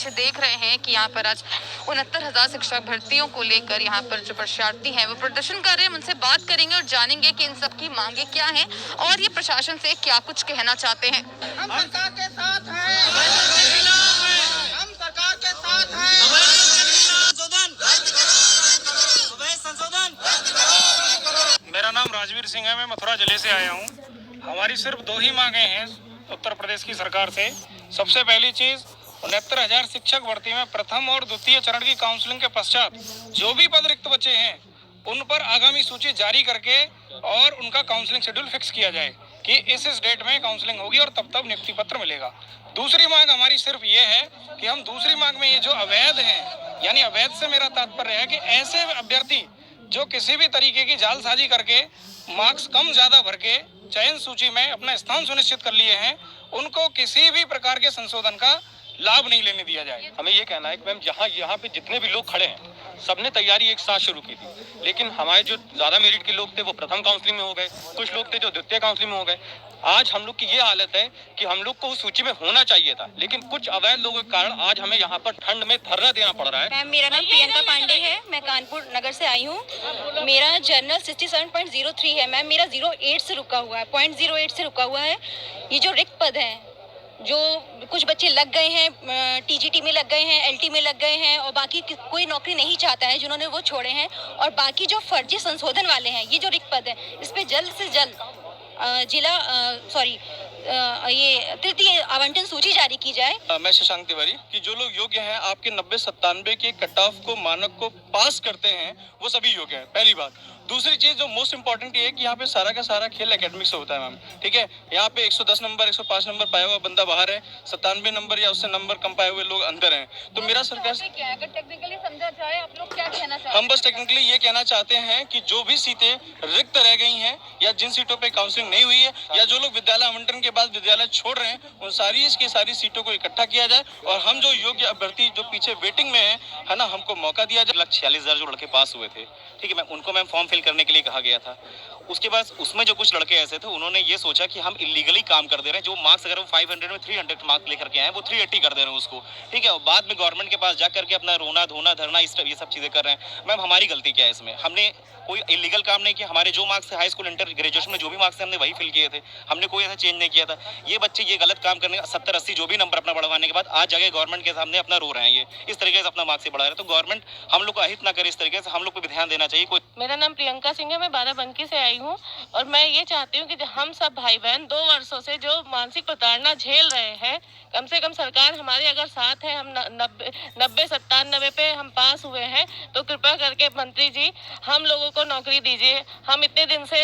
पीछे देख रहे हैं कि यहाँ पर आज 69,000 शिक्षक भर्तियों को लेकर यहाँ पर जो परीक्षार्थी हैं वो प्रदर्शन कर रहे हैं। उनसे बात करेंगे और जानेंगे कि इन सब की मांगे क्या हैं और ये प्रशासन से क्या कुछ कहना चाहते हैं। हम सरकार के साथ हैं, हम सरकार के साथ हैं। मेरा नाम राजवीर सिंह है, मैं मथुरा जिले से आया हूँ। हमारी सिर्फ दो ही मांगे हैं उत्तर प्रदेश की सरकार से। सबसे पहली चीज 69,000 शिक्षक भर्ती में प्रथम और द्वितीय चरण की काउंसलिंग के पश्चात जो भी पद रिक्त बचे हैं उन पर आगामी सूची जारी करके और उनका काउंसलिंग शेड्यूल फिक्स किया जाए कि इस डेट में काउंसलिंग होगी और तब तब नियुक्ति पत्र मिलेगा। दूसरी मांग हमारी सिर्फ ये है कि हम दूसरी मांग में ये जो अवैध हैं, यानी अवैध से मेरा तात्पर्य है कि ऐसे अभ्यर्थी जो किसी भी तरीके की जालसाजी करके मार्क्स कम ज्यादा भर के चयन सूची में अपना स्थान सुनिश्चित कर लिए हैं, उनको किसी भी प्रकार के संशोधन का लाभ नहीं लेने दिया जाए। हमें ये कहना है कि मैम यहाँ पे जितने भी लोग खड़े हैं सबने तैयारी एक साथ शुरू की थी, लेकिन हमारे जो ज्यादा मेरिट के लोग थे वो प्रथम काउंसलिंग में हो गए, कुछ लोग थे जो द्वितीय काउंसलिंग में हो गए। आज हम लोग की ये हालत है कि हम लोग को उस सूची में होना चाहिए था, लेकिन कुछ अवैध लोगों के कारण आज हमें यहाँ पर ठंड में धरना देना पड़ रहा है। मैम, मेरा नाम प्रियंका पांडे है, मैं कानपुर नगर से आई हूँ। मेरा जर्नल 67.03 है मैम, मेरा 08 से रुका हुआ है, 0.08 से रुका हुआ है। ये जो रिक्त पद हैं, जो कुछ बच्चे लग गए हैं, टीजीटी में लग गए हैं, एलटी में लग गए हैं और बाकी कोई नौकरी नहीं चाहता है जिन्होंने वो छोड़े हैं, और बाकी जो फर्जी संशोधन वाले हैं, ये जो रिक्त पद है इस पे जल्द से जल्द ये तृतीय आवंटन सूची जारी की जाए। मैं शशांक तिवारी कि जो लोग योग्य हैं आपके 90-97 के कट ऑफ को मानक को पास करते हैं वो सभी योग्य हैं, पहली बात। दूसरी चीज जो मोस्ट इंपॉर्टेंट ये है कि यहाँ पे सारा का सारा खेल एकेडमिक से होता है मैम, ठीक है। यहाँ पे 110 नंबर 105 नंबर पाया हुआ बंदा बाहर है, 97 नंबर या उससे नंबर कम पाए हुए लोग अंदर हैं। तो मेरा सरकार अगर टेक्निकली समझा जाए, आप लोग क्या कहना चाहते हैं? हम बस टेक्निकली ये कहना चाहते हैं कि जो भी सीटें रिक्त रह गई हैं या जिन सीटों पे काउंसलिंग नहीं हुई है या जो लोग विद्यालय आवंटन के बाद विद्यालय छोड़ रहे हैं, उन सारी सीटों को इकट्ठा किया जाए और हम जो योग्य अभ्यर्थी जो पीछे वेटिंग में है ना, हमको मौका दिया जाए। 46,000 जो लड़के पास हुए थे, ठीक है मैम, उनको मैम फॉर्म फिल करने के लिए कहा गया था। उसके बाद उसमें जो कुछ लड़के ऐसे थे उन्होंने ये सोचा कि हम इलीगली काम कर दे रहे हैं, जो मार्क्स अगर वो 500 में 300 मार्क्स लेकर के आए वो 380 कर दे रहे हैं उसको, ठीक है। और बाद में गवर्नमेंट के पास जा करके अपना रोना धोना धरना ये सब चीजें कर रहे हैं। मैम हमारी गलती क्या है इसमें? हमने कोई इलीगल काम नहीं किया। हमारे जो marks high school inter graduation में जो भी मार्क्स थे हमने वही फिल किए थे, हमने कोई ऐसा चेंज नहीं किया था। ये बच्चे ये गलत काम करने 70-80 जो भी नंबर अपना बढ़वाने के बाद आज जगह गवर्नमेंट के सामने अपना रो रहे हैं, ये इस तरीके से अपना मार्क्स बढ़ा रहे हैं। तो गवर्नमेंट हम लोग को अहित ना करे, इस तरीके से हम लोग को भी ध्यान देना चाहिए। कोई मेरा नाम प्रियंका सिंह है, मैं बाराबंकी से आई हूँ और मैं ये चाहती हूँ कि हम सब भाई बहन 2 वर्षों से जो मानसिक प्रताड़ना झेल रहे हैं, कम से कम सरकार हमारे अगर साथ है, हम 90-97 पे हम पास हुए हैं, तो कृपया करके मंत्री जी हम लोगों को नौकरी दीजिए। हम इतने दिन से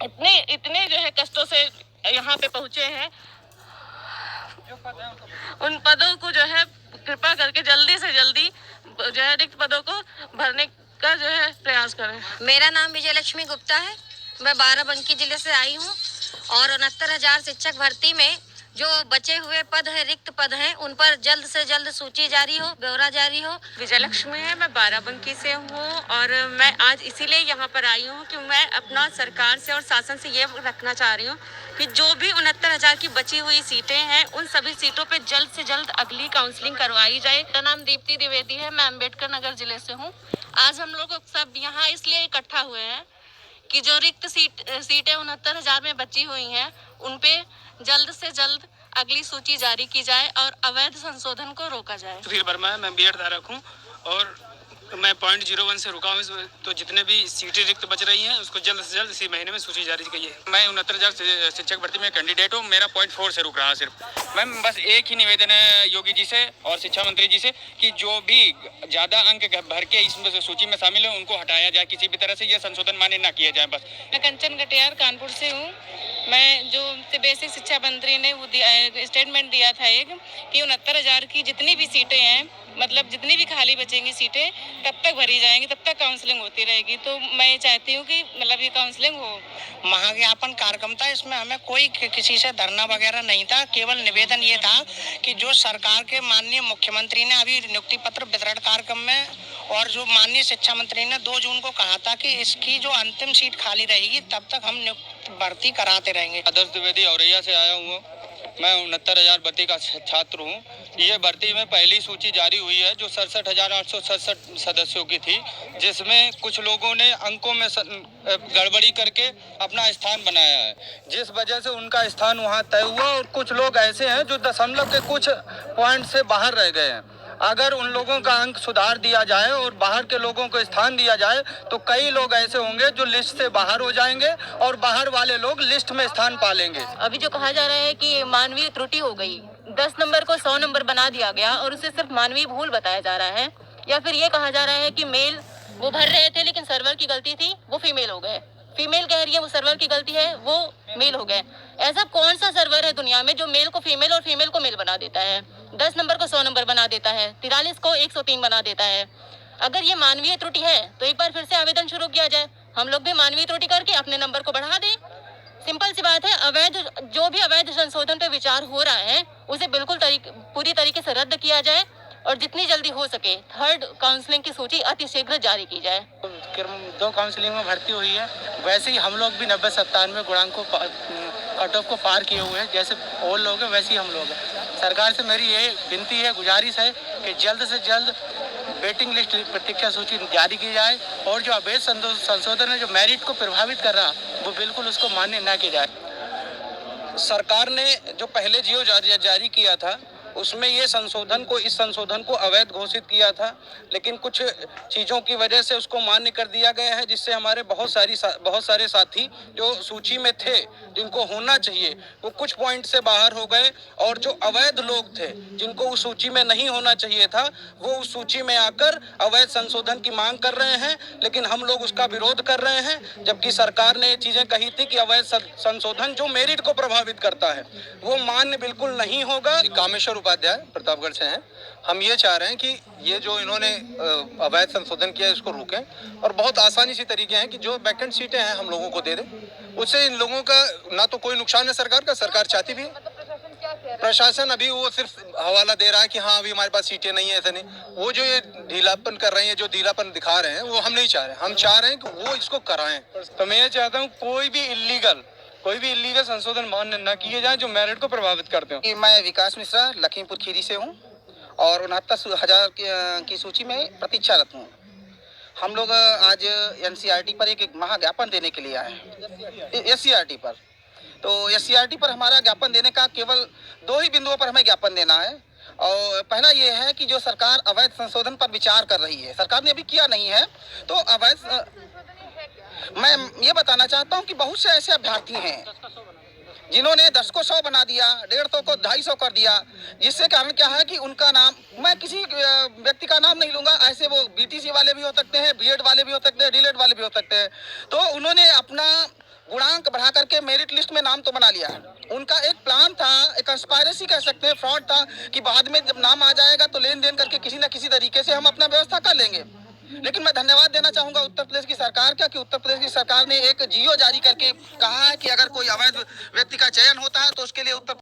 इतने जो है कष्टों से यहाँ पे पहुँचे हैं, उन पदों को जो है कृपया करके जल्दी से जल्दी जो है रिक्त पदों को भरने का जो है प्रयास करें। मेरा नाम विजय लक्ष्मी गुप्ता है, मैं बाराबंकी जिले से आई हूँ और 69,000 शिक्षक भर्ती में जो बचे हुए पद है, रिक्त पद हैं, उन पर जल्द से जल्द सूची जारी हो, ब्यौरा जारी हो। विजय लक्ष्मी है, मैं बाराबंकी से हूँ और मैं आज इसीलिए यहाँ पर आई हूँ कि मैं अपना सरकार से और शासन से ये रखना चाह रही हूँ कि जो भी 69,000 की बची हुई सीटें हैं उन सभी सीटों पे जल्द से जल्द अगली काउंसलिंग करवाई जाए। मेरा नाम दीप्ति द्विवेदी है, मैं अम्बेडकर नगर जिले से हूँ। आज हम लोग सब यहाँ इसलिए इकट्ठा हुए हैं कि जो रिक्त सीटें 69,000 में बची हुई हैं उन पे जल्द से जल्द अगली सूची जारी की जाए और अवैध संशोधन को रोका जाए। सुधीर वर्मा, मैं बीएड धारक हूँ और मैं 0.01 से रुका हूँ। तो जितने भी सीटें रिक्त बच रही हैं उसको जल्द से जल्द इसी महीने में सूची जारी की है। मैं 69,000 शिक्षक भर्ती में कैंडिडेट हूँ, मेरा 0.4 से रुक रहा सिर्फ। मैम बस एक ही निवेदन है योगी जी से और शिक्षा मंत्री जी से कि जो भी ज़्यादा अंक भर के इसमें सूची में शामिल है उनको हटाया जाए, किसी भी तरह से यह संशोधन मान्य ना किया जाए। बस मैं कंचन गटियार कानपुर से हूँ। मैं जो बेसिक शिक्षा मंत्री ने वो स्टेटमेंट दिया था एक कि 69,000 की जितनी भी सीटें हैं, मतलब जितनी भी खाली बचेंगी सीटें तब तक भरी जाएंगी, तब तक काउंसलिंग होती रहेगी। तो मैं चाहती हूँ कि मतलब ये काउंसलिंग हो। महाज्ञापन कार्यक्रम था, इसमें हमें कोई किसी से धरना वगैरह नहीं था, केवल निवेदन ये था कि जो सरकार के माननीय मुख्यमंत्री ने अभी नियुक्ति पत्र वितरण कार्यक्रम में और जो माननीय शिक्षा मंत्री ने 2 जून को कहा था कि इसकी जो अंतिम सीट खाली रहेगी तब तक हम भर्ती कराते रहेंगे। आदर्श द्विवेदी औरैया से आया हूँ। मैं 69,000 भर्ती का छात्र हूँ। ये भर्ती में पहली सूची जारी हुई है जो 67,867 सदस्यों की थी, जिसमें कुछ लोगों ने अंकों में गड़बड़ी करके अपना स्थान बनाया है, जिस वजह से उनका स्थान वहाँ तय हुआ। और कुछ लोग ऐसे हैं जो दशमलव के कुछ पॉइंट से बाहर रह गए हैं। अगर उन लोगों का अंक सुधार दिया जाए और बाहर के लोगों को स्थान दिया जाए तो कई लोग ऐसे होंगे जो लिस्ट से बाहर हो जाएंगे और बाहर वाले लोग लिस्ट में स्थान पालेंगे। अभी जो कहा जा रहा है कि मानवीय त्रुटि हो गई, 10 नंबर को 100 नंबर बना दिया गया और उसे सिर्फ मानवीय भूल बताया जा रहा है, या फिर ये कहा जा रहा है कि मेल वो भर रहे थे लेकिन सर्वर की गलती थी, वो फीमेल हो गए। फीमेल कह रही है वो सर्वर की गलती है, वो मेल हो गए। ऐसा कौन सा सर्वर है दुनिया में जो मेल को फीमेल और फीमेल को मेल बना देता है, 10 नंबर को 100 नंबर बना देता है, 43 को 103 बना देता है? अगर ये मानवीय त्रुटि है तो एक बार फिर से आवेदन शुरू किया जाए, हम लोग भी मानवीय त्रुटि करके अपने नंबर को बढ़ा दें। सिंपल सी बात है। जो भी अवैध संशोधन पे विचार हो रहा है उसे बिल्कुल पूरी तरीके से रद्द किया जाए और जितनी जल्दी हो सके थर्ड काउंसलिंग की सूची अतिशीघ्र जारी की जाए। 2 काउंसलिंग में भर्ती हुई है, वैसे ही हम लोग भी 90-97 गुणांक को कट ऑफ को पार किए हुए हैं। जैसे और लोग हैं वैसे ही हम लोग हैं। सरकार से मेरी ये विनती है, गुजारिश है कि जल्द से जल्द वेटिंग लिस्ट प्रतीक्षा सूची जारी की जाए और जो अवैध संशोधन है जो मेरिट को प्रभावित कर रहा वो बिल्कुल उसको मान्य न किया जाए। सरकार ने जो पहले जियो जारी किया था उसमें ये इस संशोधन को अवैध घोषित किया था, लेकिन कुछ चीज़ों की वजह से उसको मान्य कर दिया गया है, जिससे हमारे बहुत सारे साथी जो सूची में थे जिनको होना चाहिए वो कुछ पॉइंट से बाहर हो गए, और जो अवैध लोग थे जिनको उस सूची में नहीं होना चाहिए था वो उस सूची में आकर अवैध संशोधन की मांग कर रहे हैं। लेकिन हम लोग उसका विरोध कर रहे हैं, जबकि सरकार ने ये चीज़ें कही थी कि अवैध संशोधन जो मेरिट को प्रभावित करता है वो मान्य बिल्कुल नहीं होगा। कामेश्वर उपाध्याय प्रतापगढ़ से हैं। हम ये चाह रहे हैं कि ये जो इन्होंने अवैध संशोधन किया है इसको रोकें, और बहुत आसानी सी तरीके हैं कि जो वैकेंट सीटें हैं हम लोगों को दे दें। उससे इन लोगों का ना तो कोई नुकसान है सरकार का, सरकार चाहती भी है। प्रशासन अभी वो सिर्फ हवाला दे रहा है कि हाँ अभी हमारे पास सीटें नहीं है, ऐसा नहीं। वो जो ये ढीलापन कर रहे हैं, जो ढीलापन दिखा रहे हैं वो हम नहीं चाह रहे। हम चाह रहे हैं कि वो इसको कराएं। तो मैं ये चाहता हूँ कोई भी इल्लीगल संशोधन मान्य न किए जाए जो मेरिट को प्रभावित करते हो। मैं विकास मिश्रा लखीमपुर खीरी से हूँ और 69,000 की सूची में प्रतीक्षारत हूँ। हम लोग आज NCERT पर एक महाज्ञापन देने के लिए आए हैं। SCERT पर, तो SCERT पर हमारा ज्ञापन देने का केवल 2 ही बिंदुओं पर हमें ज्ञापन देना है। और पहला ये है कि जो सरकार अवैध संशोधन पर विचार कर रही है, सरकार ने अभी किया नहीं है, तो अवैध मैं ये बताना चाहता हूँ कि बहुत से ऐसे अभ्यर्थी हैं जिन्होंने 10 को 100 बना दिया, 150 को 250 कर दिया, जिससे कारण क्या है कि उनका नाम, मैं किसी व्यक्ति का नाम नहीं लूंगा, ऐसे वो BTC वाले भी हो सकते हैं, B.Ed वाले भी हो सकते हैं, D.Led वाले भी हो सकते हैं, तो उन्होंने अपना गुणांक बढ़ा करके मेरिट लिस्ट में नाम तो बना लिया है। उनका एक प्लान था, एक कंस्पायरेसी कह सकते हैं, फ्रॉड था कि बाद में जब नाम आ जाएगा तो लेन देन करके किसी न किसी तरीके से हम अपना व्यवस्था कर लेंगे। लेकिन मैं धन्यवाद देना चाहूंगा उत्तर प्रदेश की सरकार का कि उत्तर प्रदेश की सरकार ने एक जियो जारी करके कहा है कि अगर कोई अवैध व्यक्ति का चयन होता है तो उसके लिए उत्तर